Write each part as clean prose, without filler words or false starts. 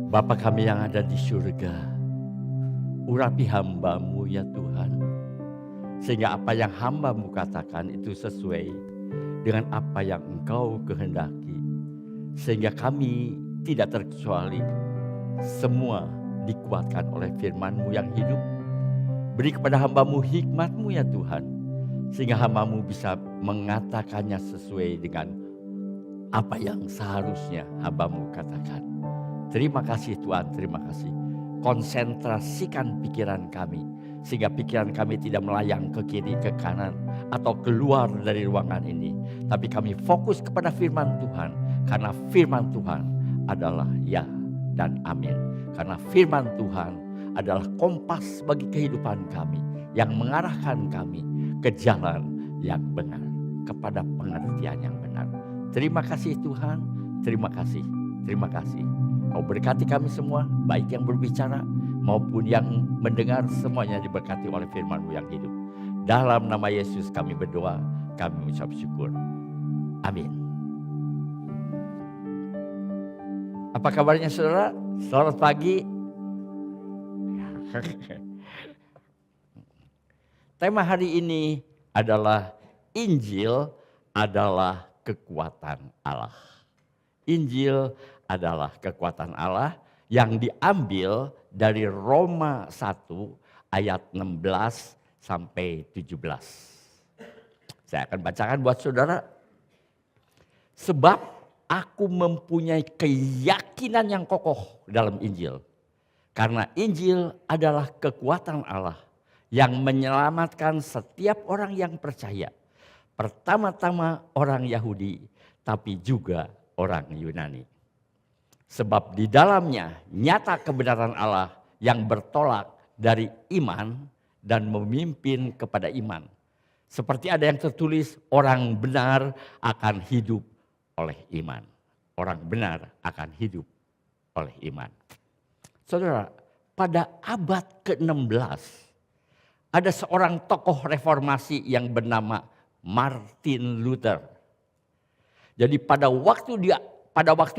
Bapa kami yang ada di surga, urapi hamba-Mu ya Tuhan. Sehingga apa yang hamba-Mu katakan itu sesuai dengan apa yang Engkau kehendaki. Sehingga kami tidak terkecuali semua dikuatkan oleh firman-Mu yang hidup. Beri kepada hamba-Mu hikmat-Mu ya Tuhan. Sehingga hamba-Mu bisa mengatakannya sesuai dengan apa yang seharusnya hamba-Mu katakan. Terima kasih Tuhan, terima kasih. Konsentrasikan pikiran kami. Sehingga pikiran kami tidak melayang ke kiri, ke kanan. Atau keluar dari ruangan ini. Tapi kami fokus kepada firman Tuhan. Karena firman Tuhan adalah ya dan amin. Karena firman Tuhan adalah kompas bagi kehidupan kami. Yang mengarahkan kami ke jalan yang benar. Kepada pengertian yang benar. Terima kasih Tuhan, terima kasih, terima kasih. Kau berkati kami semua, baik yang berbicara maupun yang mendengar, semuanya diberkati oleh firman-Mu yang hidup. Dalam nama Yesus kami berdoa, kami mengucap syukur. Amin. Apa kabarnya saudara? Selamat pagi. Tema hari ini adalah Injil adalah kekuatan Allah. Injil adalah kekuatan Allah yang diambil dari Roma 1 ayat 16 sampai 17. Saya akan bacakan buat saudara. Sebab aku mempunyai keyakinan yang kokoh dalam Injil. Karena Injil adalah kekuatan Allah yang menyelamatkan setiap orang yang percaya. Pertama-tama orang Yahudi, tapi juga orang Yunani. Sebab di dalamnya nyata kebenaran Allah yang bertolak dari iman dan memimpin kepada iman. Seperti ada yang tertulis, orang benar akan hidup oleh iman. Orang benar akan hidup oleh iman. Saudara, pada abad ke-16 ada seorang tokoh reformasi yang bernama Martin Luther. Jadi pada waktu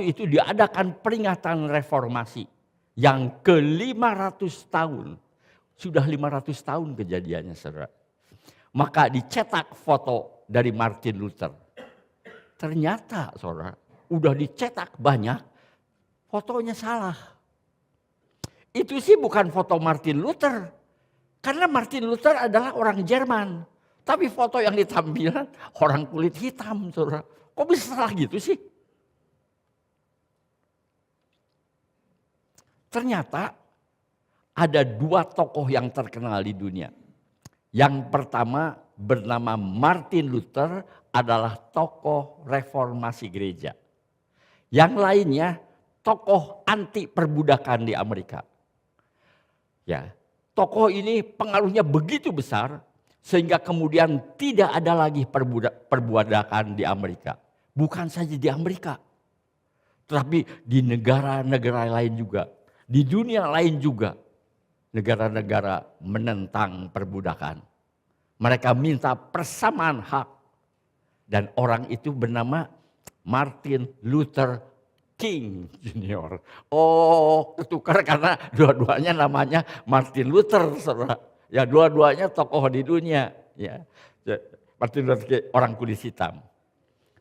itu diadakan peringatan reformasi yang ke-500 tahun. Sudah 500 tahun kejadiannya saudara. Maka dicetak foto dari Martin Luther. Ternyata saudara, udah dicetak banyak, fotonya salah. Itu sih bukan foto Martin Luther. Karena Martin Luther adalah orang Jerman. Tapi foto yang ditampilkan orang kulit hitam saudara. Kok bisa salah gitu sih? Ternyata ada dua tokoh yang terkenal di dunia. Yang pertama bernama Martin Luther adalah tokoh reformasi gereja. Yang lainnya tokoh anti perbudakan di Amerika. Ya, tokoh ini pengaruhnya begitu besar sehingga kemudian tidak ada lagi perbudakan di Amerika. Bukan saja di Amerika, tetapi di negara-negara lain juga. Di dunia lain juga negara-negara menentang perbudakan. Mereka minta persamaan hak. Dan orang itu bernama Martin Luther King Junior. Oh, ketukar karena dua-duanya namanya Martin Luther, saudara. Ya, dua-duanya tokoh di dunia. Ya, Martin Luther King, orang kulit hitam.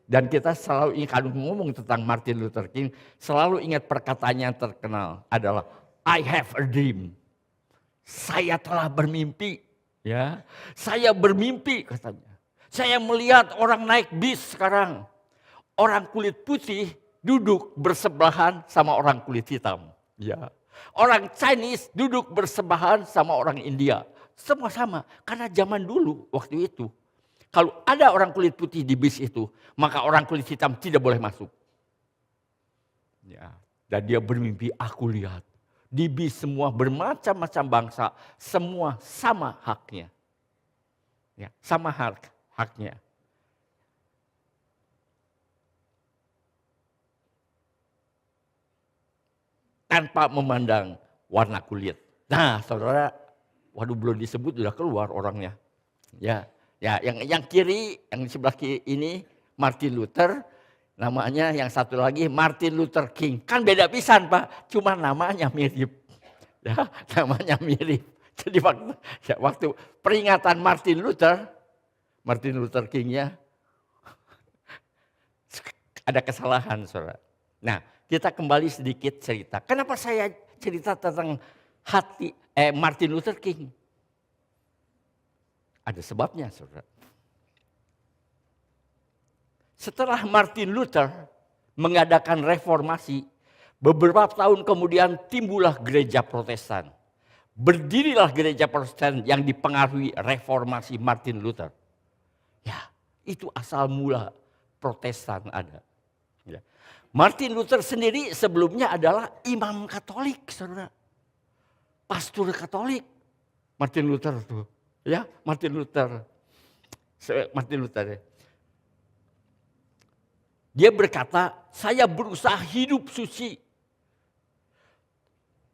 Dan kita selalu ingat, kalau ngomong tentang Martin Luther King, selalu ingat perkataannya yang terkenal adalah I have a dream. Saya telah bermimpi. Ya, saya bermimpi katanya. Saya melihat orang naik bis sekarang. Orang kulit putih duduk bersebelahan sama orang kulit hitam. Ya. Orang Chinese duduk bersebelahan sama orang India. Semua sama. Karena zaman dulu waktu itu. Kalau ada orang kulit putih di bis itu, maka orang kulit hitam tidak boleh masuk. Ya. Dan dia bermimpi, aku lihat. Di bis semua bermacam-macam bangsa, semua sama haknya. Ya, sama haknya. Tanpa memandang warna kulit. Nah, saudara, waduh belum disebut sudah keluar orangnya. Ya, yang kiri, yang di sebelah kiri ini Martin Luther, Namanya yang satu lagi Martin Luther King. Kan beda pisan Pak, cuma namanya mirip. Ya, namanya mirip. Jadi waktu peringatan Martin Luther King-nya ada kesalahan, saudara. Nah, kita kembali sedikit cerita. Kenapa saya cerita tentang Martin Luther King? Ada sebabnya, saudara. Setelah Martin Luther mengadakan reformasi, beberapa tahun kemudian timbullah gereja Protestan. Berdirilah gereja Protestan yang dipengaruhi reformasi Martin Luther. Ya, itu asal mula Protestan ada. Ya. Martin Luther sendiri sebelumnya adalah imam Katolik, saudara. Pastor Katolik. Martin Luther tuh, ya, Martin Luther. Ya. Dia berkata, saya berusaha hidup suci.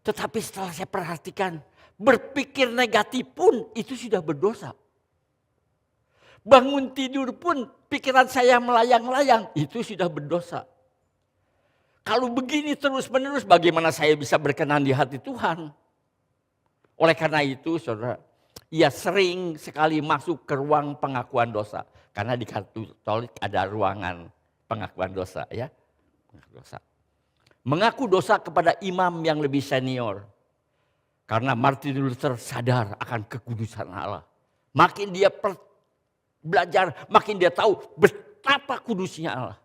Tetapi setelah saya perhatikan, berpikir negatif pun itu sudah berdosa. Bangun tidur pun pikiran saya melayang-layang, itu sudah berdosa. Kalau begini terus-menerus bagaimana saya bisa berkenan di hati Tuhan? Oleh karena itu saudara, ia sering sekali masuk ke ruang pengakuan dosa. Karena di Katolik ada ruangan pengakuan dosa, ya. Mengaku dosa kepada imam yang lebih senior. Karena Martin Luther sadar akan kekudusan Allah. Makin dia belajar, makin dia tahu betapa kudusnya Allah.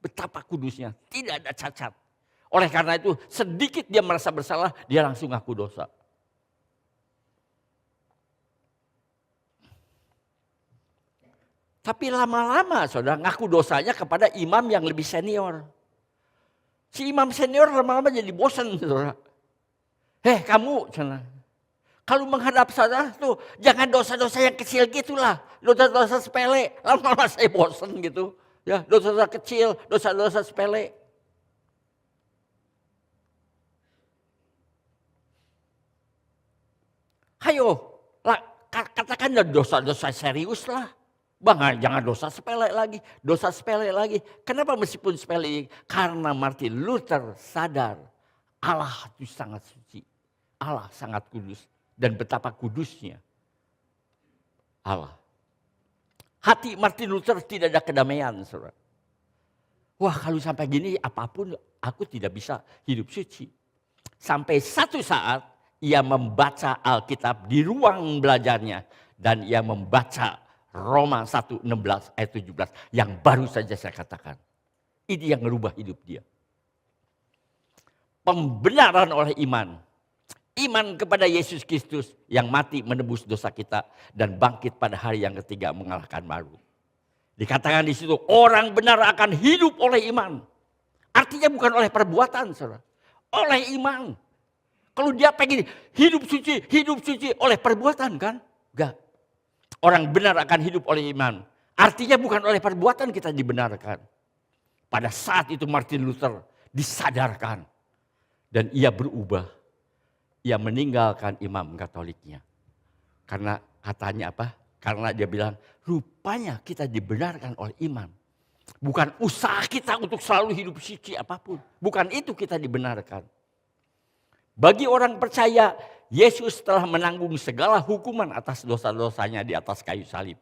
Betapa kudusnya, tidak ada cacat. Oleh karena itu sedikit dia merasa bersalah, dia langsung ngaku dosa. Tapi lama-lama saudara ngaku dosanya kepada imam yang lebih senior. Si imam senior lama-lama jadi bosan saudara. Kamu kalau menghadap saudara tuh jangan dosa-dosa yang kecil gitulah. Dosa-dosa sepele, lama-lama saya bosan gitu. Ya, dosa-dosa kecil, dosa-dosa sepele. Hayo, katakan dosa-dosa serius lah. Bang, jangan dosa sepele lagi, dosa sepele lagi. Kenapa meskipun sepele? Karena Martin Luther sadar Allah itu sangat suci, Allah sangat kudus dan betapa kudusnya Allah. Hati Martin Luther tidak ada kedamaian, saudara. Wah, kalau sampai gini apapun aku tidak bisa hidup suci. Sampai satu saat ia membaca Alkitab di ruang belajarnya dan ia membaca Roma 1:16 ayat 17 yang baru saja saya katakan. Ini yang merubah hidup dia. Pembenaran oleh iman. Iman kepada Yesus Kristus yang mati menebus dosa kita dan bangkit pada hari yang ketiga mengalahkan maut. Dikatakan di situ orang benar akan hidup oleh iman. Artinya bukan oleh perbuatan, saudara. Oleh iman. Kalau dia pengen hidup suci oleh perbuatan kan? Enggak. Orang benar akan hidup oleh iman. Artinya bukan oleh perbuatan kita dibenarkan. Pada saat itu Martin Luther disadarkan. Dan ia berubah. Ia meninggalkan imam Katoliknya. Karena katanya apa? Karena dia bilang rupanya kita dibenarkan oleh iman. Bukan usaha kita untuk selalu hidup suci apapun. Bukan itu kita dibenarkan. Bagi orang percaya, Yesus telah menanggung segala hukuman atas dosa-dosanya di atas kayu salib.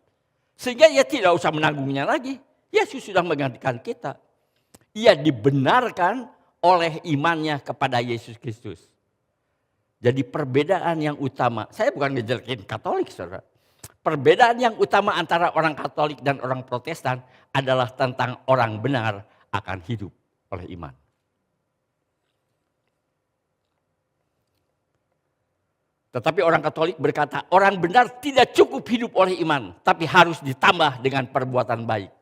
Sehingga ia tidak usah menanggungnya lagi. Yesus sudah menggantikan kita. Ia dibenarkan oleh imannya kepada Yesus Kristus. Jadi perbedaan yang utama, saya bukan ngejelekin Katolik, saudara. Perbedaan yang utama antara orang Katolik dan orang Protestan adalah tentang orang benar akan hidup oleh iman. Tetapi orang Katolik berkata, orang benar tidak cukup hidup oleh iman, tapi harus ditambah dengan perbuatan baik.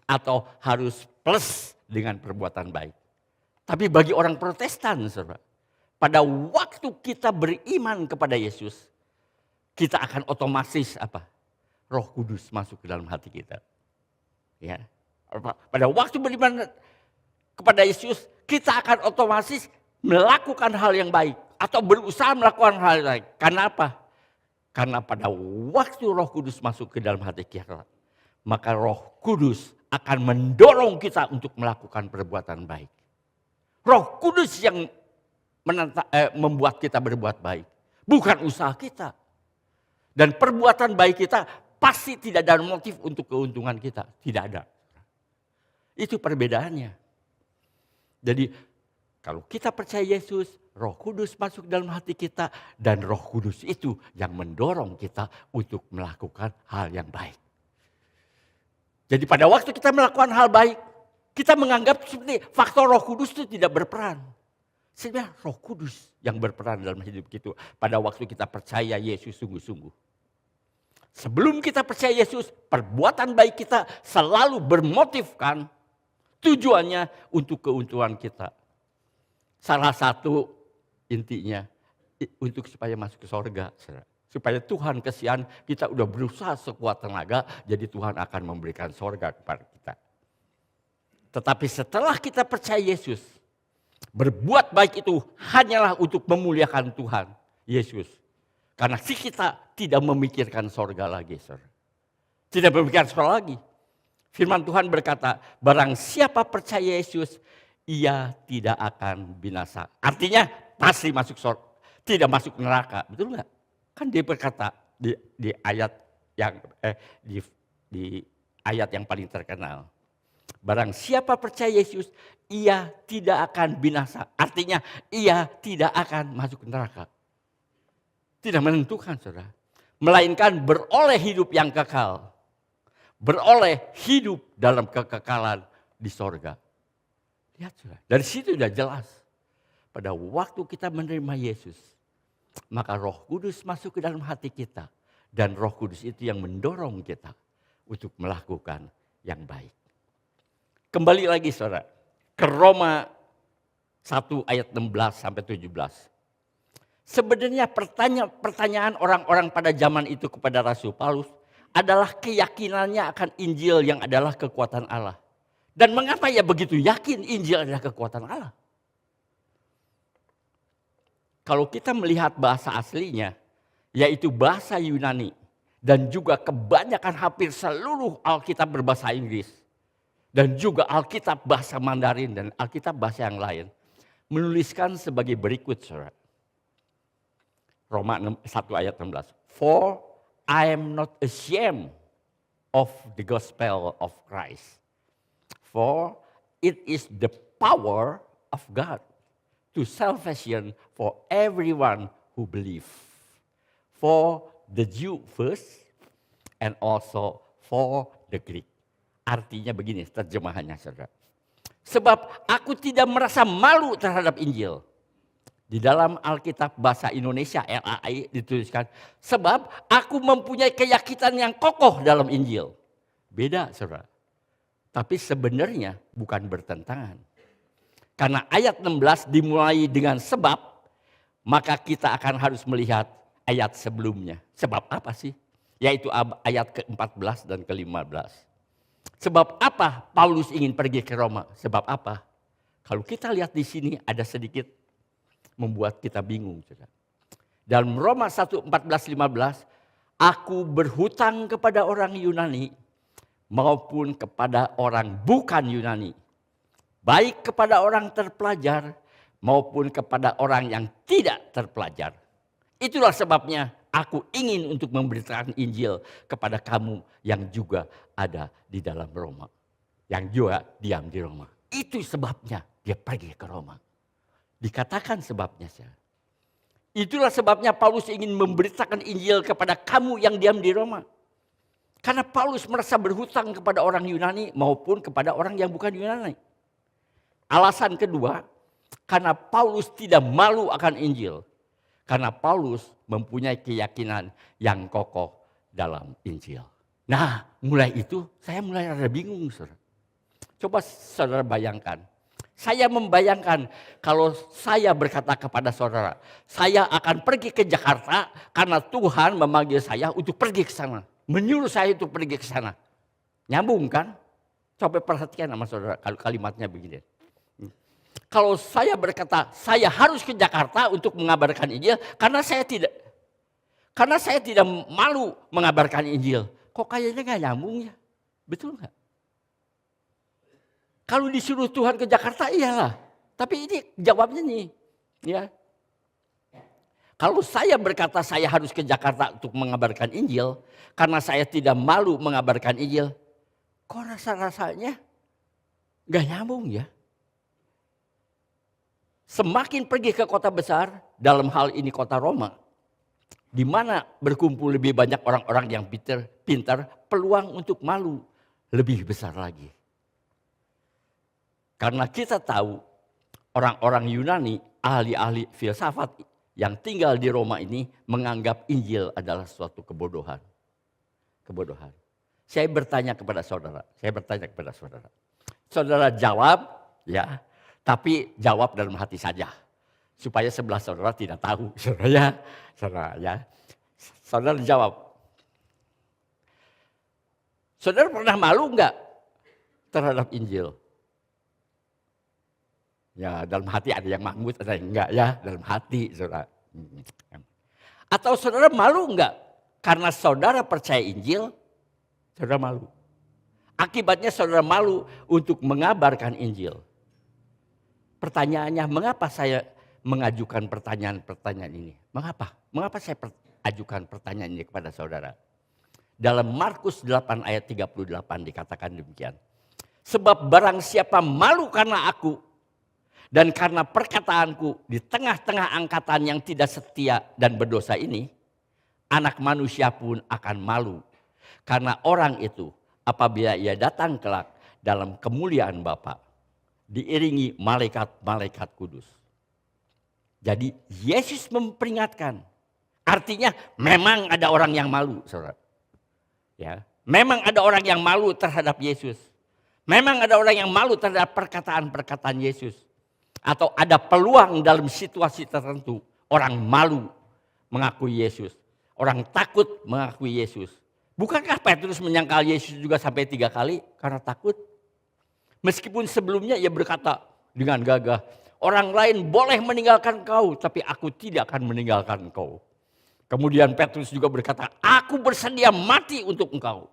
Atau harus plus dengan perbuatan baik. Tapi bagi orang Protestan, saudara, pada waktu kita beriman kepada Yesus, kita akan otomatis apa? Roh Kudus masuk ke dalam hati kita. Ya. Pada waktu beriman kepada Yesus, kita akan otomatis melakukan hal yang baik. Atau berusaha melakukan hal yang baik. Karena apa? Karena pada waktu Roh Kudus masuk ke dalam hati kita, maka Roh Kudus akan mendorong kita untuk melakukan perbuatan baik. Roh Kudus yang membuat kita berbuat baik, bukan usaha kita. Dan perbuatan baik kita pasti tidak ada motif untuk keuntungan kita, tidak ada. Itu perbedaannya. Jadi kalau kita percaya Yesus, Roh Kudus masuk dalam hati kita, dan Roh Kudus itu yang mendorong kita untuk melakukan hal yang baik. Jadi pada waktu kita melakukan hal baik, kita menganggap seperti faktor Roh Kudus itu tidak berperan. Sebenarnya Roh Kudus yang berperan dalam hidup kita pada waktu kita percaya Yesus sungguh-sungguh. Sebelum kita percaya Yesus, perbuatan baik kita selalu bermotifkan tujuannya untuk keuntungan kita. Salah satu intinya untuk supaya masuk ke sorga. Supaya Tuhan kesian, kita udah berusaha sekuat tenaga, jadi Tuhan akan memberikan sorga kepada kita. Tetapi setelah kita percaya Yesus, berbuat baik itu hanyalah untuk memuliakan Tuhan Yesus. Karena si kita tidak memikirkan sorga lagi. Tidak memikirkan sorga lagi. Firman Tuhan berkata, barang siapa percaya Yesus, ia tidak akan binasa. Artinya pasti masuk sorga, tidak masuk neraka. Betul nggak? Kan dia berkata di ayat yang di ayat yang paling terkenal. Barang siapa percaya Yesus, ia tidak akan binasa. Artinya ia tidak akan masuk neraka. Tidak menentukan, saudara. Melainkan beroleh hidup yang kekal. Beroleh hidup dalam kekekalan di sorga. Lihat, saudara. Dari situ sudah jelas. Pada waktu kita menerima Yesus, maka Roh Kudus masuk ke dalam hati kita. Dan Roh Kudus itu yang mendorong kita untuk melakukan yang baik. Kembali lagi saudara, ke Roma 1 ayat 16 sampai 17. Sebenarnya pertanyaan orang-orang pada zaman itu kepada Rasul Paulus adalah keyakinannya akan Injil yang adalah kekuatan Allah. Dan mengapa ia begitu yakin Injil adalah kekuatan Allah? Kalau kita melihat bahasa aslinya, yaitu bahasa Yunani. Dan juga kebanyakan hampir seluruh Alkitab berbahasa Inggris. Dan juga Alkitab bahasa Mandarin dan Alkitab bahasa yang lain. Menuliskan sebagai berikut, saudara. Roma 1 ayat 16. For I am not ashamed of the gospel of Christ. For it is the power of God to salvation for everyone who believe. For the Jew first and also for the Greek. Artinya begini terjemahannya, saudara. Sebab aku tidak merasa malu terhadap Injil. Di dalam Alkitab bahasa Indonesia LAI dituliskan, sebab aku mempunyai keyakinan yang kokoh dalam Injil. Beda, saudara. Tapi sebenarnya bukan bertentangan. Karena ayat 16 dimulai dengan sebab, maka kita akan harus melihat ayat sebelumnya. Sebab apa sih? Yaitu ayat ke-14 dan ke-15. Sebab apa Paulus ingin pergi ke Roma? Sebab apa? Kalau kita lihat di sini ada sedikit membuat kita bingung. Dalam Roma 1, 14, 15, aku berhutang kepada orang Yunani maupun kepada orang bukan Yunani. Baik kepada orang terpelajar maupun kepada orang yang tidak terpelajar. Itulah sebabnya aku ingin untuk memberitakan Injil kepada kamu yang juga ada di dalam Roma. Yang juga diam di Roma. Itu sebabnya dia pergi ke Roma. Dikatakan sebabnya. Itulah sebabnya Paulus ingin memberitakan Injil kepada kamu yang diam di Roma. Karena Paulus merasa berhutang kepada orang Yunani maupun kepada orang yang bukan Yunani. Alasan kedua, karena Paulus tidak malu akan Injil. Karena Paulus mempunyai keyakinan yang kokoh dalam Injil. Nah, mulai itu saya mulai rada bingung, saudara. Coba saudara bayangkan. Saya membayangkan kalau saya berkata kepada saudara, saya akan pergi ke Jakarta karena Tuhan memanggil saya untuk pergi ke sana. Menyuruh saya untuk pergi ke sana. Nyambung kan? Coba perhatikan sama saudara kalau kalimatnya begini. Kalau saya berkata, saya harus ke Jakarta untuk mengabarkan Injil karena saya tidak malu mengabarkan Injil. Kok kayaknya gak nyambung ya? Betul gak? Kalau disuruh Tuhan ke Jakarta iyalah. Tapi ini jawabnya nih. Ya. Kalau saya berkata saya harus ke Jakarta untuk mengabarkan Injil. Karena saya tidak malu mengabarkan Injil. Kok rasa-rasanya gak nyambung ya. Semakin pergi ke kota besar, dalam hal ini kota Roma. Di mana berkumpul lebih banyak orang-orang yang pintar, peluang untuk malu lebih besar lagi. Karena kita tahu orang-orang Yunani, ahli-ahli filsafat yang tinggal di Roma ini menganggap Injil adalah suatu kebodohan. Kebodohan. Saya bertanya kepada saudara. Saudara jawab, ya, tapi jawab dalam hati saja. Supaya sebelah saudara tidak tahu. Saudara ya. Saudara jawab. Saudara pernah malu enggak terhadap Injil? Ya, dalam hati ada yang mahmud, ada yang enggak ya, dalam hati saudara. Atau saudara malu enggak karena saudara percaya Injil, saudara malu. Akibatnya saudara malu untuk mengabarkan Injil. Pertanyaannya, mengapa saya mengajukan pertanyaan-pertanyaan ini? Mengapa? Mengapa saya ajukan pertanyaan ini kepada saudara? Dalam Markus 8 ayat 38 dikatakan demikian. Sebab barang siapa malu karena aku, dan karena perkataanku di tengah-tengah angkatan yang tidak setia dan berdosa ini, anak manusia pun akan malu. Karena orang itu apabila ia datang kelak dalam kemuliaan Bapa, diiringi malaikat-malaikat kudus. Jadi Yesus memperingatkan. Artinya memang ada orang yang malu, saudara. Ya, memang ada orang yang malu terhadap Yesus. Memang ada orang yang malu terhadap perkataan-perkataan Yesus. Atau ada peluang dalam situasi tertentu. Orang malu mengakui Yesus. Orang takut mengakui Yesus. Bukankah Petrus menyangkal Yesus juga sampai 3 kali karena takut? Meskipun sebelumnya ia berkata dengan gagah, orang lain boleh meninggalkan kau, tapi aku tidak akan meninggalkan kau. Kemudian Petrus juga berkata, aku bersedia mati untuk engkau.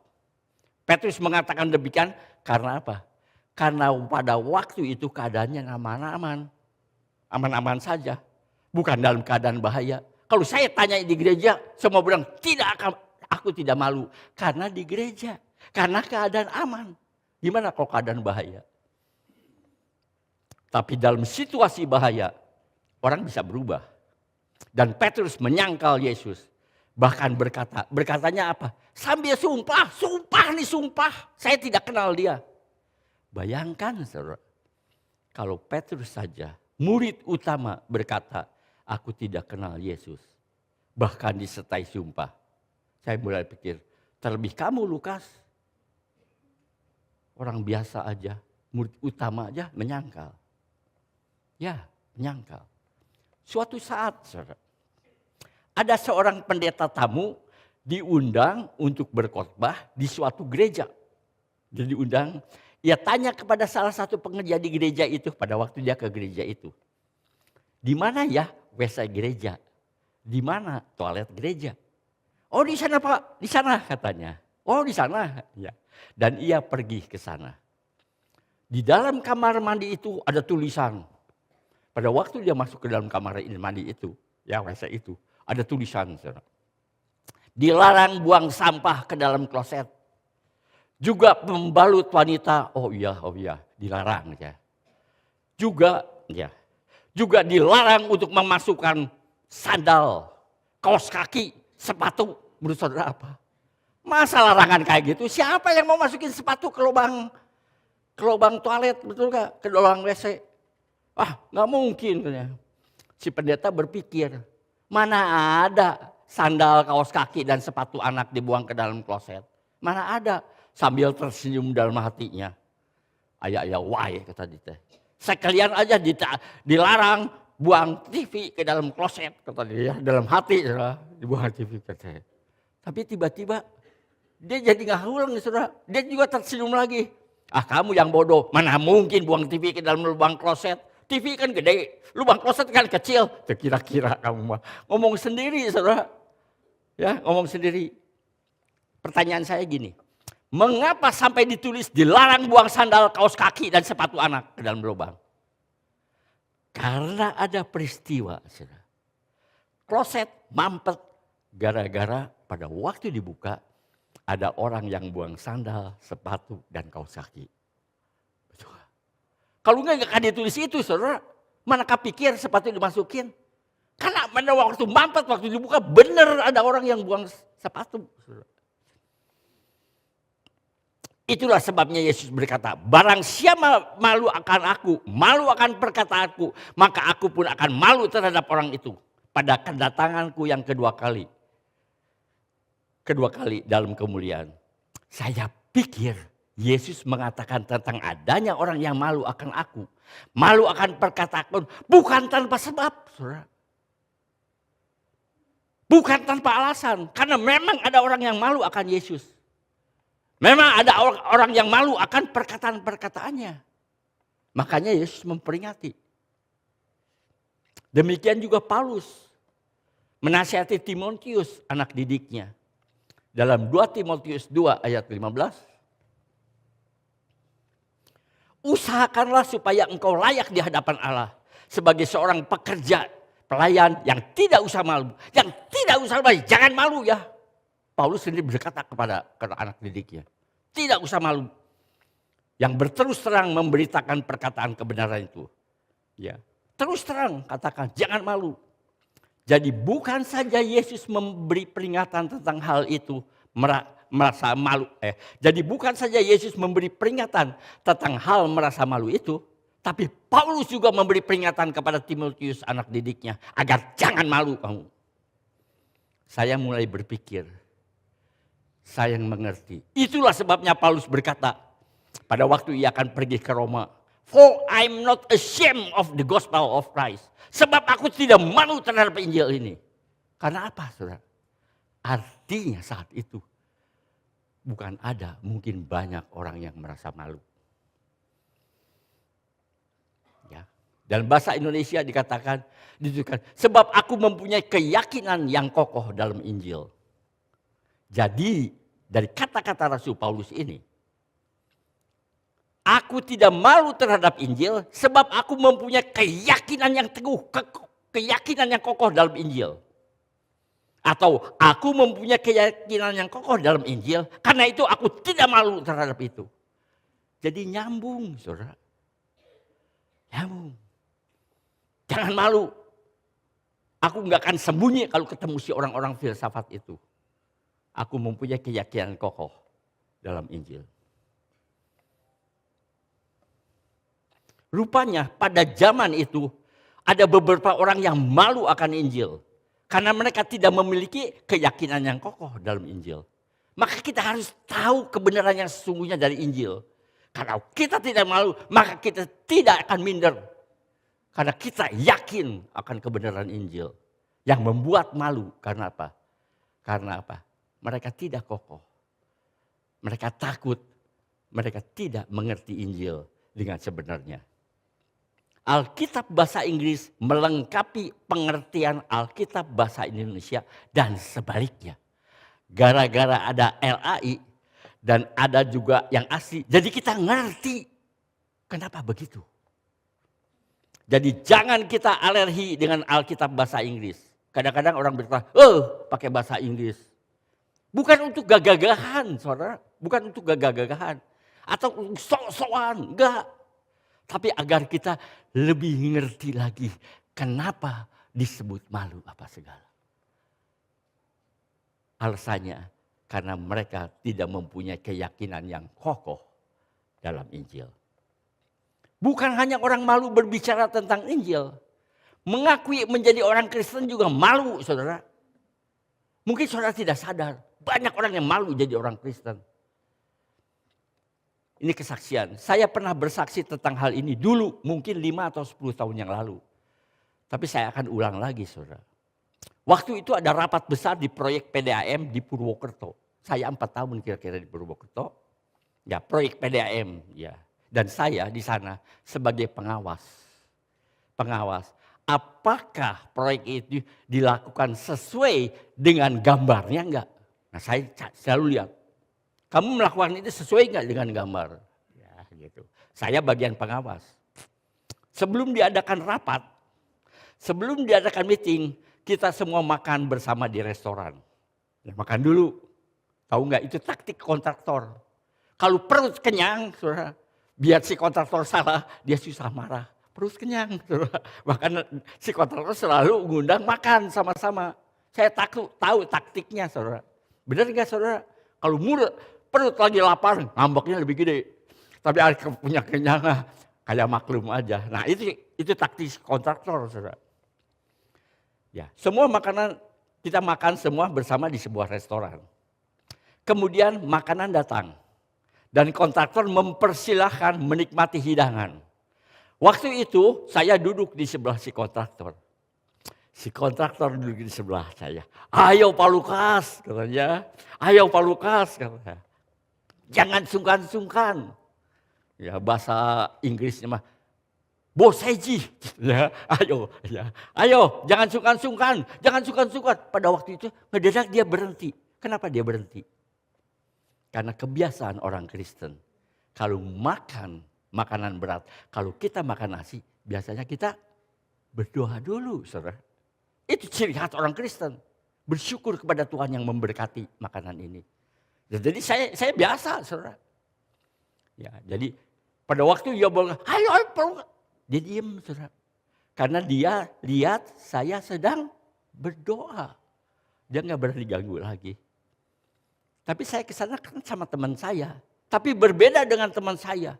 Petrus mengatakan demikian karena apa? Karena pada waktu itu keadaannya aman-aman. Aman-aman saja. Bukan dalam keadaan bahaya. Kalau saya tanya di gereja, semua bilang aku tidak malu. Karena di gereja. Karena keadaan aman. Gimana kalau keadaan bahaya? Tapi dalam situasi bahaya, orang bisa berubah. Dan Petrus menyangkal Yesus. Bahkan berkatanya apa? Sambil sumpah, saya tidak kenal dia. Bayangkan saudara, kalau Petrus saja, murid utama berkata, aku tidak kenal Yesus. Bahkan disertai sumpah. Saya mulai pikir, terlebih kamu Lukas. Orang biasa aja, murid utama aja menyangkal. Ya, menyangkal. Suatu saat saudara, ada seorang pendeta tamu diundang untuk berkhotbah di suatu gereja. Jadi diundang. Ia tanya kepada salah satu pengerja di gereja itu pada waktu dia ke gereja itu. Di mana ya WC gereja? Di mana toilet gereja? Oh di sana Pak, di sana katanya. Oh di sana, ya. Dan ia pergi ke sana. Di dalam kamar mandi itu ada tulisan. Pada waktu dia masuk ke dalam kamar mandi itu, ya WC itu, ada tulisan. Dilarang buang sampah ke dalam kloset. Juga membalut wanita, oh iya, dilarang ya. Juga dilarang untuk memasukkan sandal, kaos kaki, sepatu. Menurut saudara apa? Masa larangan kayak gitu? Siapa yang mau masukin sepatu ke lubang toilet, betul gak? Ke lubang WC? Nggak mungkin. Si pendeta berpikir, mana ada sandal, kaos kaki dan sepatu anak dibuang ke dalam kloset? Mana ada? Sambil tersenyum dalam hatinya. Ayah why kata dia. Sekalian aja dilarang buang TV ke dalam kloset kata dia. Dalam hati dibuang TV kata. Tapi tiba-tiba dia jadi ngahulang saudara. Dia juga tersenyum lagi. Kamu yang bodoh. Mana mungkin buang TV ke dalam lubang kloset. TV kan gede. Lubang kloset kan kecil. Kira-kira kamu mah. Ngomong sendiri saudara. Ya ngomong sendiri. Pertanyaan saya gini. Mengapa sampai ditulis dilarang buang sandal, kaos kaki, dan sepatu anak ke dalam lubang? Karena ada peristiwa, saudara. Kloset mampet gara-gara pada waktu dibuka ada orang yang buang sandal, sepatu, dan kaos kaki. Betul. Kalau enggak akan ditulis itu, saudara. Manakah pikir sepatu dimasukin? Karena pada waktu mampet, waktu dibuka benar ada orang yang buang sepatu, saudara. Itulah sebabnya Yesus berkata, barang siapa malu akan aku, malu akan perkataanku, maka aku pun akan malu terhadap orang itu pada kedatanganku yang kedua kali. Kedua kali dalam kemuliaan. Saya pikir Yesus mengatakan tentang adanya orang yang malu akan aku, malu akan perkataanku, bukan tanpa sebab, saudara. Bukan tanpa alasan, karena memang ada orang yang malu akan Yesus. Memang ada orang yang malu akan perkataan-perkataannya. Makanya Yesus memperingati. Demikian juga Paulus menasihati Timotius, anak didiknya. Dalam 2 Timotius 2 ayat 15. Usahakanlah supaya engkau layak di hadapan Allah. Sebagai seorang pekerja, pelayan yang tidak usah malu. Yang tidak usah malu, jangan malu ya. Paulus sendiri berkata kepada anak didiknya, tidak usah malu. Yang berterus terang memberitakan perkataan kebenaran itu. Ya, terus terang katakan, jangan malu. Jadi bukan saja Yesus memberi peringatan tentang hal itu, merasa malu. Jadi bukan saja Yesus memberi peringatan tentang hal merasa malu itu, tapi Paulus juga memberi peringatan kepada Timotius, anak didiknya, agar jangan malu kamu. Saya mulai berpikir, saya yang mengerti. Itulah sebabnya Paulus berkata pada waktu ia akan pergi ke Roma, for I'm not ashamed of the gospel of Christ. Sebab aku tidak malu terhadap Injil ini. Karena apa, saudara? Artinya saat itu bukan ada, mungkin banyak orang yang merasa malu. Ya. Dalam bahasa Indonesia dikatakan, sebab aku mempunyai keyakinan yang kokoh dalam Injil. Jadi dari kata-kata Rasul Paulus ini, aku tidak malu terhadap Injil sebab aku mempunyai keyakinan yang teguh, keyakinan yang kokoh dalam Injil. Atau aku mempunyai keyakinan yang kokoh dalam Injil, karena itu aku tidak malu terhadap itu. Jadi nyambung, saudara. Nyambung. Jangan malu. Aku nggak akan sembunyi kalau ketemu si orang-orang filsafat itu. Aku mempunyai keyakinan kokoh dalam Injil. Rupanya pada zaman itu ada beberapa orang yang malu akan Injil. Karena mereka tidak memiliki keyakinan yang kokoh dalam Injil. Maka kita harus tahu kebenaran yang sesungguhnya dari Injil. Kalau kita tidak malu, maka kita tidak akan minder. Karena kita yakin akan kebenaran Injil. Yang membuat malu, karena apa? Karena apa? Mereka tidak kokoh. Mereka takut. Mereka tidak mengerti Injil dengan sebenarnya. Alkitab bahasa Inggris melengkapi pengertian Alkitab bahasa Indonesia dan sebaliknya. Gara-gara ada LAI dan ada juga yang asli. Jadi kita ngerti kenapa begitu. Jadi jangan kita alergi dengan Alkitab bahasa Inggris. Kadang-kadang orang berkata, pakai bahasa Inggris. Bukan untuk gagah-gagahan, saudara. Bukan untuk gagah-gagahan. Atau sok-sokan, enggak. Tapi agar kita lebih ngerti lagi kenapa disebut malu apa segala. Alasannya karena mereka tidak mempunyai keyakinan yang kokoh dalam Injil. Bukan hanya orang malu berbicara tentang Injil. Mengakui menjadi orang Kristen juga malu, saudara. Mungkin saudara tidak sadar. Banyak orang yang malu jadi orang Kristen. Ini kesaksian. Saya pernah bersaksi tentang hal ini dulu. Mungkin 5 atau 10 tahun yang lalu. Tapi saya akan ulang lagi, saudara. Waktu itu ada rapat besar di proyek PDAM di Purwokerto. Saya 4 tahun kira-kira di Purwokerto. Ya, proyek PDAM. Ya. Dan saya di sana sebagai pengawas. Pengawas. Apakah proyek itu dilakukan sesuai dengan gambarnya enggak? Nah, saya selalu lihat. Kamu melakukan itu sesuai nggak dengan gambar? Ya gitu. Saya bagian pengawas. Sebelum diadakan rapat, sebelum diadakan meeting, kita semua makan bersama di restoran. Ya, makan dulu. Tahu nggak itu taktik kontraktor. Kalau perut kenyang, saudara, biar si kontraktor salah, dia susah marah. Perut kenyang, saudara. Bahkan si kontraktor selalu ngundang makan sama-sama. Saya tahu taktiknya, saudara. Benar nggak, saudara? Kalau perut lagi lapar, ngambeknya lebih gede. Tapi punya kenyang, kayak maklum aja. Nah itu taktik kontraktor, saudara. Ya, semua makanan kita makan semua bersama di sebuah restoran. Kemudian makanan datang. Dan kontraktor mempersilahkan menikmati hidangan. Waktu itu saya duduk di sebelah si kontraktor. Si kontraktor duduk di sebelah saya. Ayo Pak Lukas, katanya. Ayo Pak Lukas, katanya. Jangan sungkan-sungkan. Ya bahasa Inggrisnya mah. Boseji, ya, ayo, jangan sungkan-sungkan, jangan sungkan-sungkan. Pada waktu itu ngedadak dia berhenti. Kenapa dia berhenti? Karena kebiasaan orang Kristen, kalau makan makanan berat, kalau kita makan nasi, biasanya kita berdoa dulu, saudara. Itu ciri khas orang Kristen, bersyukur kepada Tuhan yang memberkati makanan ini. Jadi saya biasa, saudara. Ya, jadi pada waktu dia bilang, ayo, dia diam, saudara. Karena dia lihat saya sedang berdoa, dia nggak berani ganggu lagi. Tapi saya kesana kan sama teman saya. Tapi berbeda dengan teman saya.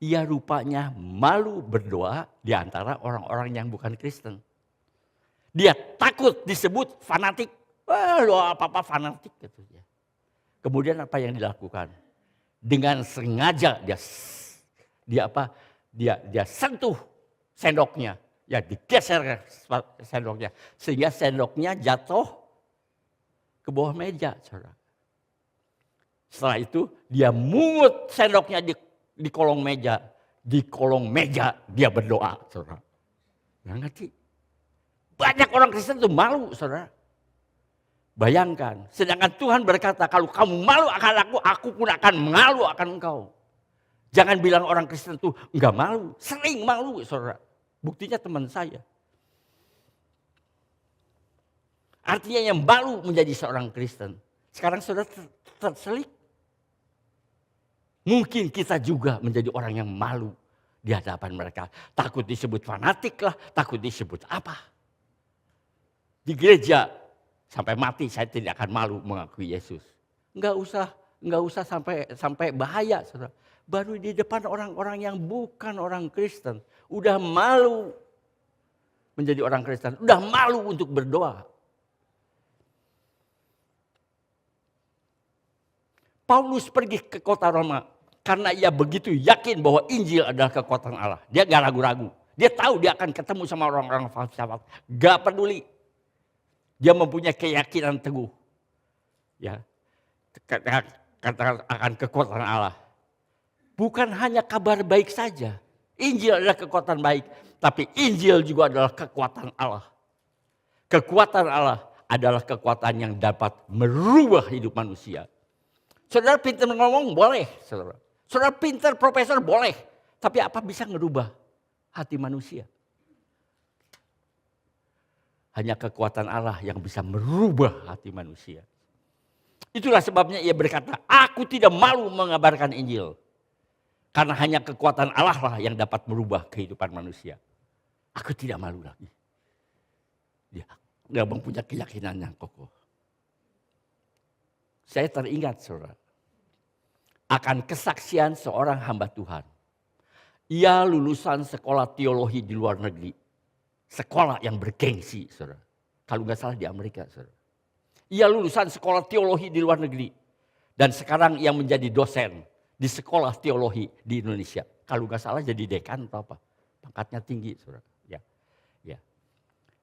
Ia rupanya malu berdoa di antara orang-orang yang bukan Kristen. Dia takut disebut fanatik. Wah, lu apa-apa fanatik. Gitu. Kemudian apa yang dilakukan? Dengan sengaja dia sentuh sendoknya. Ya digeser sendoknya. Sehingga sendoknya jatuh ke bawah meja, saudara. Setelah itu dia mungut sendoknya di kolong meja. Di kolong meja dia berdoa, saudara. Nggak ngerti. Banyak orang Kristen itu malu, saudara. Bayangkan, sedangkan Tuhan berkata, kalau kamu malu akan aku pun akan malu akan engkau. Jangan bilang orang Kristen itu enggak malu, sering malu, saudara. Buktinya teman saya. Artinya yang malu menjadi seorang Kristen. Sekarang saudara terselik. Mungkin kita juga menjadi orang yang malu di hadapan mereka. Takut disebut fanatik lah, takut disebut apa. Di gereja sampai mati saya tidak akan malu mengakui Yesus. Enggak usah sampai bahaya, saudara. Baru di depan orang-orang yang bukan orang Kristen, udah malu menjadi orang Kristen, udah malu untuk berdoa. Paulus pergi ke kota Roma karena ia begitu yakin bahwa Injil adalah kekuatan Allah. Dia gak ragu-ragu. Dia tahu dia akan ketemu sama orang-orang falsafat. Gak peduli. Dia mempunyai keyakinan teguh. Ya, akan kekuatan Allah. Bukan hanya kabar baik saja. Injil adalah kekuatan baik. Tapi Injil juga adalah kekuatan Allah. Kekuatan Allah adalah kekuatan yang dapat merubah hidup manusia. Saudara pintar ngomong boleh. Saudara pintar profesor boleh. Tapi apa bisa ngerubah hati manusia? Hanya kekuatan Allah yang bisa merubah hati manusia. Itulah sebabnya ia berkata, aku tidak malu mengabarkan Injil. Karena hanya kekuatan Allah lah yang dapat merubah kehidupan manusia. Aku tidak malu lagi. Dia mempunyai keyakinan yang kokoh. Saya teringat, saudara, akan kesaksian seorang hamba Tuhan. Ia lulusan sekolah teologi di luar negeri. Sekolah yang bergengsi, saudara. Kalau nggak salah di Amerika, saudara. Ia lulusan sekolah teologi di luar negeri. Dan sekarang ia menjadi dosen di sekolah teologi di Indonesia. Kalau nggak salah jadi dekan atau apa. Pangkatnya tinggi, saudara. Ya.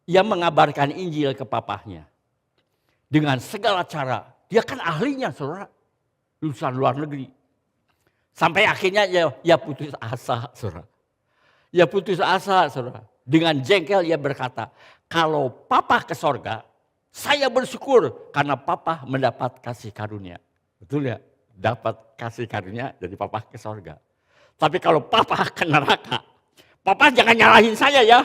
Ia mengabarkan Injil ke papahnya. Dengan segala cara. Dia kan ahlinya, saudara. Lulusan luar negeri. Sampai akhirnya ia putus asa, saudara. Ia putus asa, saudara. Dengan jengkel ia berkata, kalau papa ke sorga, saya bersyukur karena papa mendapat kasih karunia. Betul ya? Dapat kasih karunia dari papa ke sorga. Tapi kalau papa ke neraka, papa jangan nyalahin saya ya.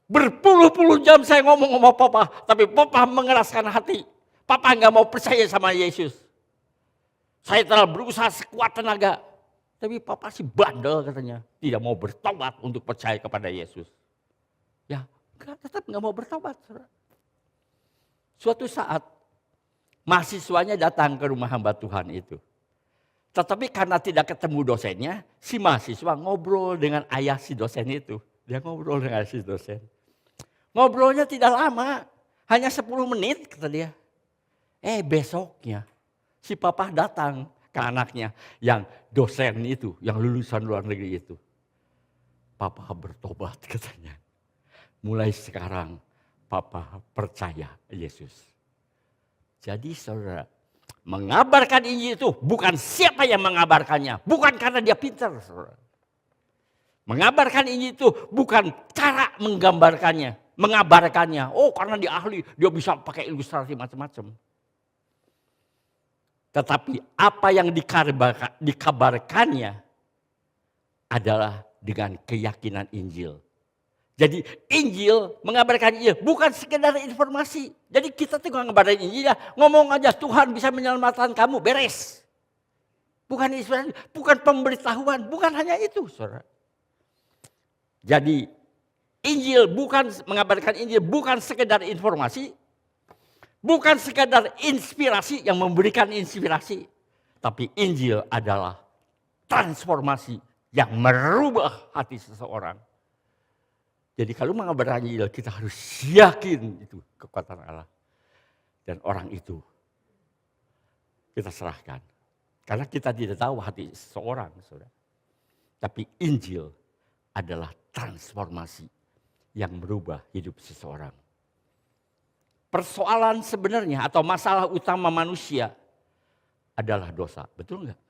Berpuluh-puluh jam saya ngomong sama papa, tapi papa mengeraskan hati. Papa nggak mau percaya sama Yesus. Saya telah berusaha sekuat tenaga, tapi papa sih bandel katanya. Tidak mau bertobat untuk percaya kepada Yesus. Ya, tetap nggak mau bertobat. Suatu saat, mahasiswanya datang ke rumah hamba Tuhan itu. Tetapi karena tidak ketemu dosennya, si mahasiswa ngobrol dengan ayah si dosen itu. Dia ngobrol dengan ayah si dosen. Ngobrolnya tidak lama, hanya 10 menit kata dia. Besoknya si papa datang ke anaknya yang dosen itu, yang lulusan luar negeri itu. Papa bertobat katanya. Mulai sekarang papa percaya Yesus. Jadi saudara, mengabarkan Injil itu bukan siapa yang mengabarkannya. Bukan karena dia pintar. Saudara. Mengabarkan Injil itu bukan cara menggambarkannya. Mengabarkannya. Oh karena dia ahli, dia bisa pakai ilustrasi macam-macam. Tetapi apa yang dikabarkannya adalah dengan keyakinan Injil. Jadi Injil, mengabarkan Injil bukan sekedar informasi. Jadi kita tuh ngabarin Injil ya, ngomong aja Tuhan bisa menyelamatkan kamu, beres. Bukan informasi, bukan pemberitahuan, bukan hanya itu saudara. Jadi Injil bukan, mengabarkan Injil bukan sekedar informasi, bukan sekedar inspirasi yang memberikan inspirasi. Tapi Injil adalah transformasi yang merubah hati seseorang. Jadi kalau mengabarkan Injil kita harus yakin itu kekuatan Allah. Dan orang itu kita serahkan. Karena kita tidak tahu hati seseorang. Saudara. Tapi Injil adalah transformasi yang merubah hidup seseorang. Persoalan sebenarnya atau masalah utama manusia adalah dosa. Betul enggak?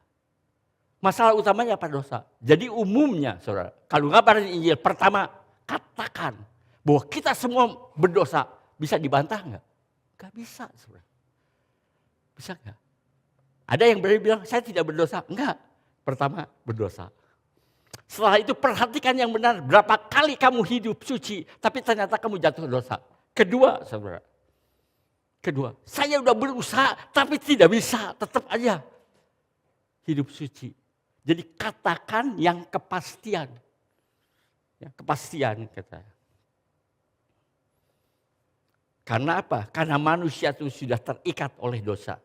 Masalah utamanya apa dosa? Jadi umumnya saudara, kalau ngabarin Injil pertama katakan bahwa kita semua berdosa. Bisa dibantah enggak? Enggak bisa saudara. Bisa enggak? Ada yang berani bilang saya tidak berdosa. Enggak. Pertama berdosa. Setelah itu perhatikan yang benar. Berapa kali kamu hidup suci tapi ternyata kamu jatuh dosa. Kedua saudara. Kedua, saya udah berusaha tapi tidak bisa. Tetap aja hidup suci. Jadi katakan yang kepastian. Ya, kepastian kata. Karena apa? Karena manusia itu sudah terikat oleh dosa.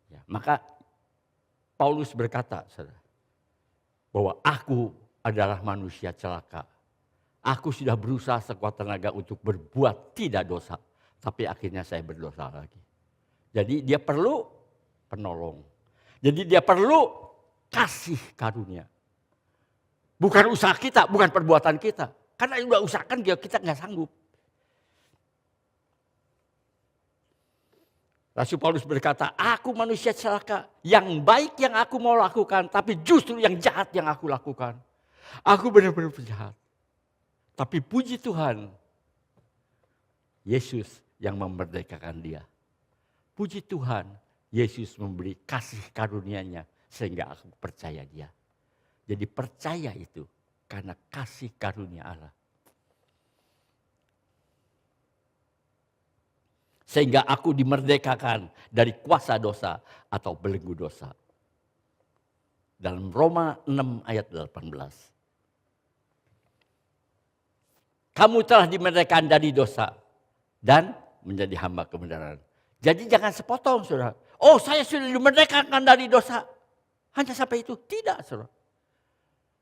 Ya, maka Paulus berkata bahwa aku adalah manusia celaka. Aku sudah berusaha sekuat tenaga untuk berbuat tidak dosa. Tapi akhirnya saya berdosa lagi. Jadi dia perlu penolong. Jadi dia perlu kasih karunia. Bukan usaha kita, bukan perbuatan kita. Karena udah usahakan kita nggak sanggup. Rasul Paulus berkata, aku manusia celaka. Yang baik yang aku mau lakukan, tapi justru yang jahat yang aku lakukan. Aku benar-benar penjahat. Tapi puji Tuhan, Yesus yang memerdekakan dia. Puji Tuhan, Yesus memberi kasih karunia-Nya sehingga aku percaya dia. Jadi percaya itu karena kasih karunia Allah. Sehingga aku dimerdekakan dari kuasa dosa atau belenggu dosa. Dalam Roma 6 ayat 18. Kamu telah dimerdekakan dari dosa dan menjadi hamba kebenaran. Jadi jangan sepotong saudara. Oh saya sudah dimerdekakan dari dosa. Hanya sampai itu. Tidak saudara.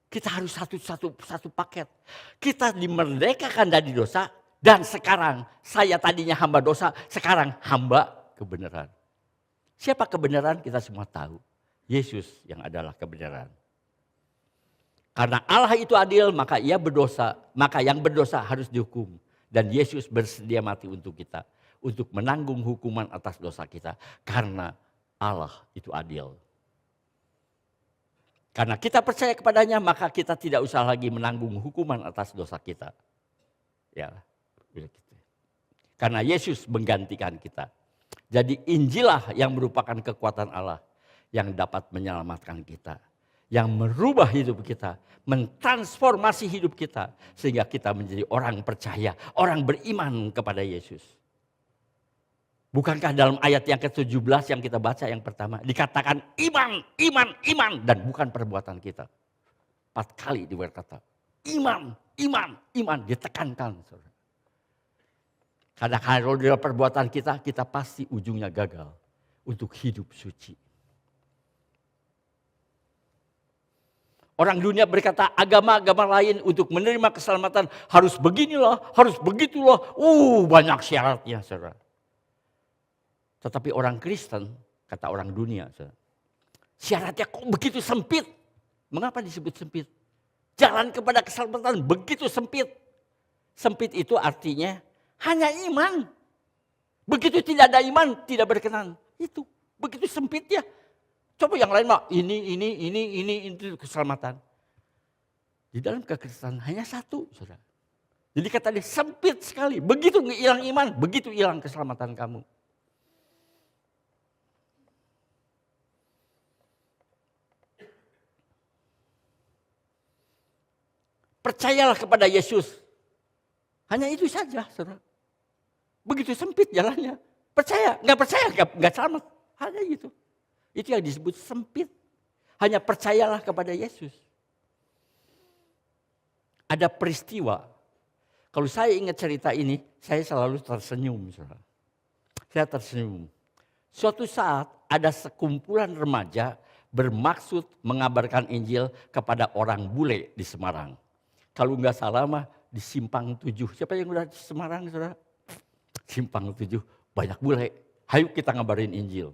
Kita harus satu paket. Kita dimerdekakan dari dosa dan sekarang saya tadinya hamba dosa, sekarang hamba kebenaran. Siapa kebenaran kita semua tahu. Yesus yang adalah kebenaran. Karena Allah itu adil maka ia berdosa, maka yang berdosa harus dihukum. Dan Yesus bersedia mati untuk kita. Untuk menanggung hukuman atas dosa kita. Karena Allah itu adil. Karena kita percaya kepadanya maka kita tidak usah lagi menanggung hukuman atas dosa kita. Ya, gitu. Karena Yesus menggantikan kita. Jadi Injillah yang merupakan kekuatan Allah. yang dapat menyelamatkan kita. Yang merubah hidup kita, mentransformasi hidup kita. Sehingga kita menjadi orang percaya, orang beriman kepada Yesus. Bukankah dalam ayat yang ke-17 yang kita baca yang pertama, dikatakan iman, iman, iman, dan bukan perbuatan kita. 4 kali berkata, iman, iman, iman, ditekankan. Karena kalau dalam perbuatan kita, kita pasti ujungnya gagal untuk hidup suci. Orang dunia berkata agama-agama lain untuk menerima keselamatan harus beginilah, harus begitulah. Banyak syaratnya, saudara. Tetapi orang Kristen, kata orang dunia, syaratnya kok begitu sempit. Mengapa disebut sempit? Jalan kepada keselamatan begitu sempit. Sempit itu artinya hanya iman. Begitu tidak ada iman, tidak berkenan. Itu begitu sempit ya. Coba yang lain mah ini itu keselamatan. Di dalam kekristenan hanya satu, saudara. Jadi kata dia sempit sekali. Begitu hilang iman, begitu hilang keselamatan kamu. Percayalah kepada Yesus. Hanya itu saja, saudara. Begitu sempit jalannya. Percaya, nggak selamat. Hanya itu. Itu yang disebut sempit. Hanya percayalah kepada Yesus. Ada peristiwa. Kalau saya ingat cerita ini, saya selalu tersenyum, saudara. Saya tersenyum. Suatu saat ada sekumpulan remaja bermaksud mengabarkan Injil kepada orang bule di Semarang. Kalau nggak salah mah di Simpang 7. Siapa yang udah di Semarang, saudara? Simpang 7, banyak bule. Hayu kita ngabarin Injil.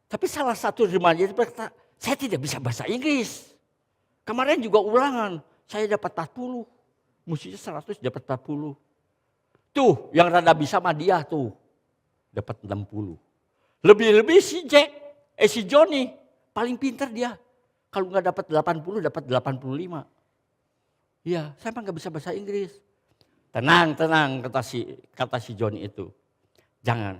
Tapi salah satu remaja itu berkata, saya tidak bisa bahasa Inggris. Kemarin juga ulangan, saya dapat 40. Mestinya 100 dapat 40. Tuh, yang rada bisa mah dia tuh. Dapat 60. Lebih-lebih si Johnny, paling pintar dia. Kalau nggak dapat 80, dapat 85. Iya, saya emang gak bisa bahasa Inggris. Tenang, kata si Johnny itu. Jangan,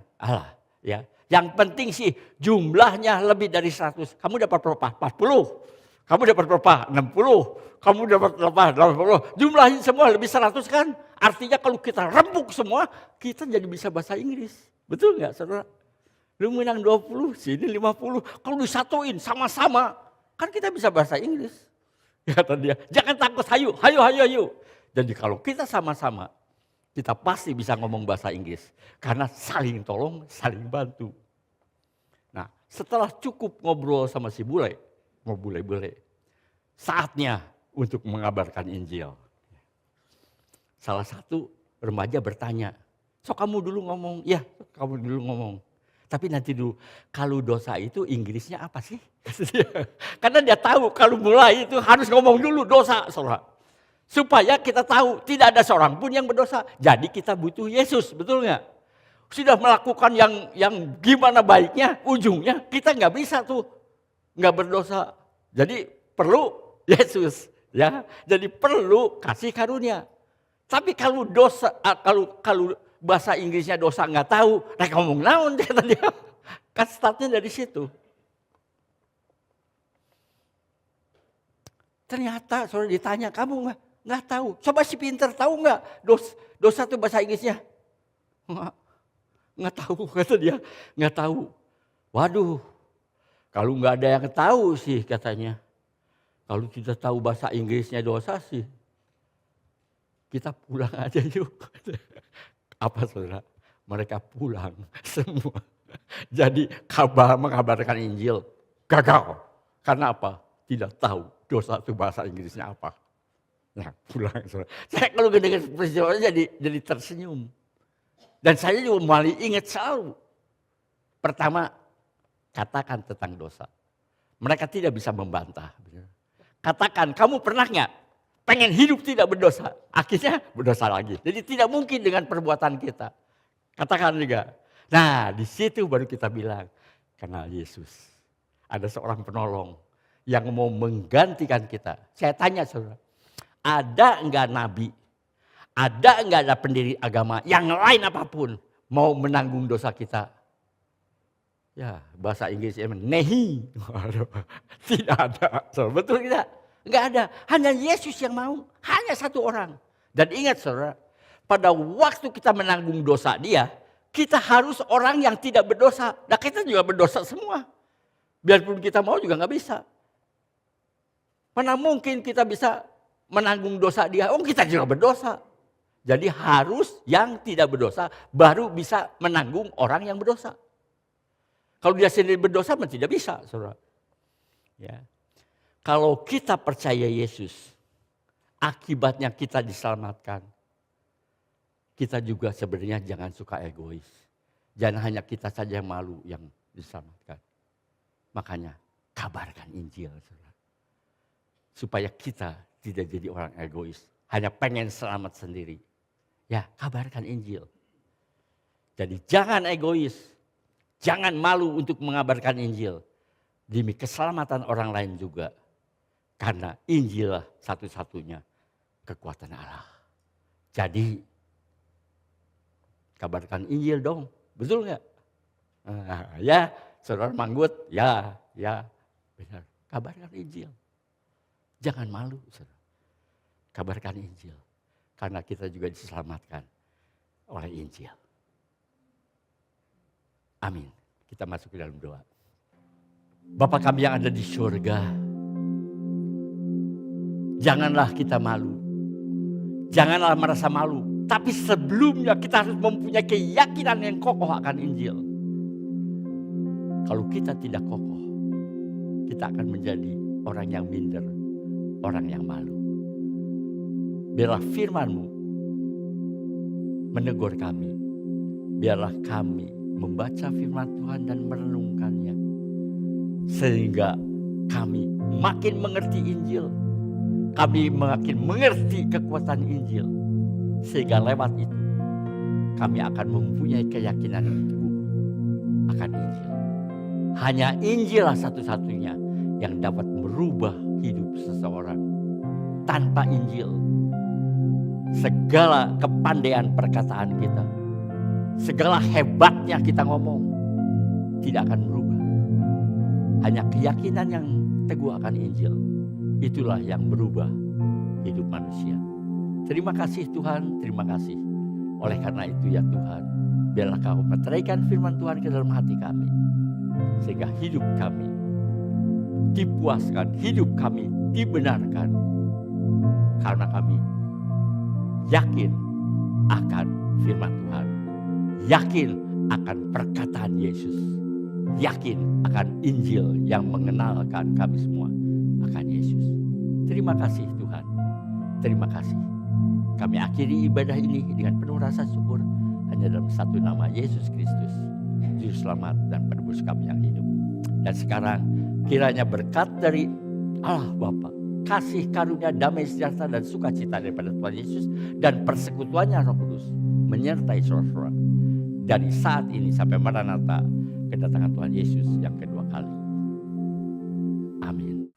ya. Yang penting sih jumlahnya lebih dari 100. Kamu dapat berapa? 40. Kamu dapat berapa? 60. Kamu dapat berapa? 80. Jumlahnya semua lebih 100 kan? Artinya kalau kita rembuk semua, kita jadi bisa bahasa Inggris. Betul gak, saudara? Lu menang 20, sini 50. Kalau disatuin sama-sama, kan kita bisa bahasa Inggris. Kata dia, jangan takut, hayu. Jadi kalau kita sama-sama, kita pasti bisa ngomong bahasa Inggris. Karena saling tolong, saling bantu. Nah, setelah cukup ngobrol sama si bule, saatnya untuk mengabarkan Injil. Salah satu remaja bertanya, so kamu dulu ngomong, ya kamu dulu ngomong. Tapi nanti dulu, kalau dosa itu Inggrisnya apa sih? Karena dia tahu kalau mulai itu harus ngomong dulu dosa, saudara. Supaya kita tahu tidak ada seorang pun yang berdosa. Jadi kita butuh Yesus, betul nggak? Sudah melakukan yang gimana baiknya, ujungnya kita nggak bisa tuh, nggak berdosa. Jadi perlu Yesus, ya. Jadi perlu kasih karunia. Tapi kalau dosa, kalau bahasa Inggrisnya dosa nggak tahu, mereka ngomong naon kata dia. Kan startnya dari situ. Ternyata saudara ditanya, kamu nggak tahu. Coba si pinter tahu nggak dosa itu bahasa Inggrisnya? Nggak tahu kata dia, nggak tahu. Waduh, kalau nggak ada yang tahu sih katanya. Kalau kita tahu bahasa Inggrisnya dosa sih, kita pulang aja yuk. Apa saudara? Mereka pulang semua. Jadi mengabarkan Injil gagal. Karena apa? Tidak tahu dosa itu bahasa Inggrisnya apa. Nah pulang saudara. Saya kalau mendengar peristiwanya jadi tersenyum. Dan saya juga malah ingat selalu. Pertama, katakan tentang dosa. Mereka tidak bisa membantah. Katakan, kamu pernah nggak pengen hidup tidak berdosa? Akhirnya berdosa lagi. Jadi tidak mungkin dengan perbuatan kita. Katakan juga. Nah di situ baru kita bilang, kenal Yesus. Ada seorang penolong yang mau menggantikan kita. Saya tanya saudara, ada enggak nabi, ada enggak ada pendiri agama yang lain apapun mau menanggung dosa kita? Ya, bahasa Inggrisnya nehi. Waduh, tidak ada. Saudara, betul tidak? Enggak ada. Hanya Yesus yang mau. Hanya satu orang. Dan ingat saudara, pada waktu kita menanggung dosa dia, kita harus orang yang tidak berdosa. Nah kita juga berdosa semua. Biarpun kita mau juga nggak bisa. Mana mungkin kita bisa menanggung dosa dia? Oh kita juga berdosa. Jadi harus yang tidak berdosa baru bisa menanggung orang yang berdosa. Kalau dia sendiri berdosa, tidak bisa, saudara. Ya. Kalau kita percaya Yesus, akibatnya kita diselamatkan. Kita juga sebenarnya jangan suka egois. Jangan hanya kita saja yang malu yang diselamatkan. Makanya kabarkan Injil, saudara. Supaya kita tidak jadi orang egois. Hanya pengen selamat sendiri. Ya, kabarkan Injil. Jadi jangan egois. Jangan malu untuk mengabarkan Injil. Demi keselamatan orang lain juga. Karena Injil lah satu-satunya kekuatan Allah. Jadi kabarkan Injil dong. Betul nggak? Ya, saudara Manggut. Ya, benar. Kabarkan Injil. Jangan malu, saudara. Kabarkan Injil. Karena kita juga diselamatkan oleh Injil. Amin. Kita masuk ke dalam doa. Bapa kami yang ada di surga. Janganlah kita malu. Janganlah merasa malu. Tapi sebelumnya kita harus mempunyai keyakinan yang kokoh akan Injil. Kalau kita tidak kokoh, kita akan menjadi orang yang minder, orang yang malu. Biarlah firman-Mu menegur kami. Biarlah kami membaca firman Tuhan dan merenungkannya. Sehingga kami makin mengerti Injil. Kami makin mengerti kekuatan Injil. Sehingga lewat itu kami akan mempunyai keyakinan yang teguh akan Injil. Hanya Injil lah satu-satunya yang dapat merubah hidup seseorang. Tanpa Injil, segala kepandaian perkataan kita, segala hebatnya kita ngomong, tidak akan berubah. Hanya keyakinan yang teguh akan Injil, itulah yang berubah hidup manusia. Terima kasih Tuhan, terima kasih. Oleh karena itu ya Tuhan, biarlah Kau meteraikan firman Tuhan ke dalam hati kami. Sehingga hidup kami dipuaskan, hidup kami dibenarkan. Karena kami yakin akan firman Tuhan. Yakin akan perkataan Yesus. Yakin akan Injil yang mengenalkan kami semua akan Yesus. Terima kasih Tuhan. Terima kasih. Kami akhiri ibadah ini dengan penuh rasa syukur hanya dalam satu nama, Yesus Kristus, Juru Selamat dan Penebus kami yang hidup. Dan sekarang kiranya berkat dari Allah Bapa, kasih karunia, damai sejahtera dan sukacita daripada Tuhan Yesus dan persekutuannya Roh Kudus menyertai saudara-saudara dari saat ini sampai Maranatha, kedatangan Tuhan Yesus yang kedua kali. Amin.